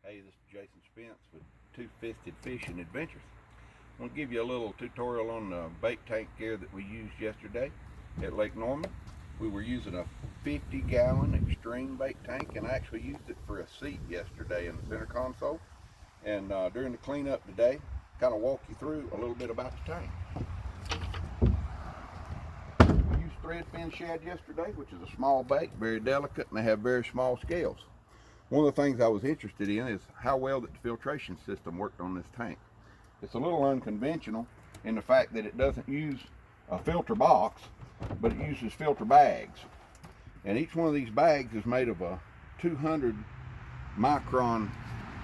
Hey, this is Jason Spence with Two Fisted Fishing Adventures. I'm going to give you a little tutorial on the bait tank gear that we used yesterday at Lake Norman. We were using a 50-gallon Extreme bait tank, and I actually used it for a seat yesterday in the center console. And during the cleanup today, kind of walk you through a little bit about the tank. We used thread fin shad yesterday, which is a small bait, very delicate, and they have very small scales. One of the things I was interested in is how well that the filtration system worked on this tank. It's a little unconventional in the fact that it doesn't use a filter box, but it uses filter bags. And each one of these bags is made of a 200 micron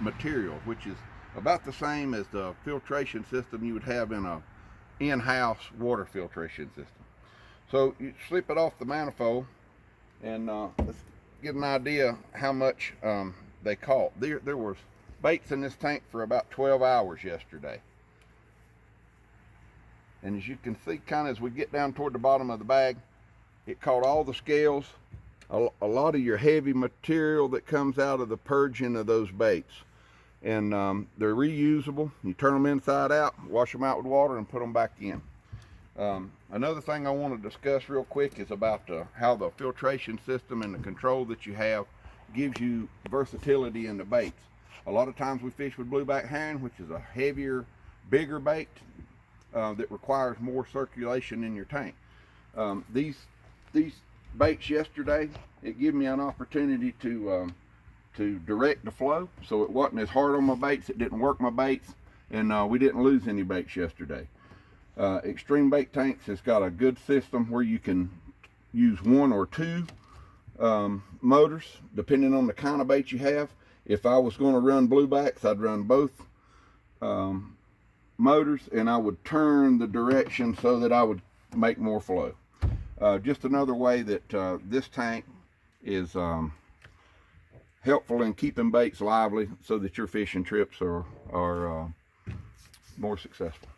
material, which is about the same as the filtration system you would have in a in-house water filtration system. So you slip it off the manifold, and let's get an idea how much they caught. There was baits in this tank for about 12 hours yesterday. And as you can see, kind of as we get down toward the bottom of the bag, it caught all the scales, a lot of your heavy material that comes out of the purging of those baits. And they're reusable. You turn them inside out, wash them out with water, and put them back in. Another thing I want to discuss real quick is about how the filtration system and the control that you have gives you versatility in the baits. A lot of times we fish with blueback herring, which is a heavier, bigger bait that requires more circulation in your tank. These baits yesterday, it gave me an opportunity to direct the flow, so it wasn't as hard on my baits, it didn't work my baits, and we didn't lose any baits yesterday. Extreme Bait Tanks has got a good system where you can use one or two motors depending on the kind of bait you have. If I was going to run bluebacks, I'd run both motors, and I would turn the direction so that I would make more flow. Just another way that this tank is helpful in keeping baits lively so that your fishing trips are more successful.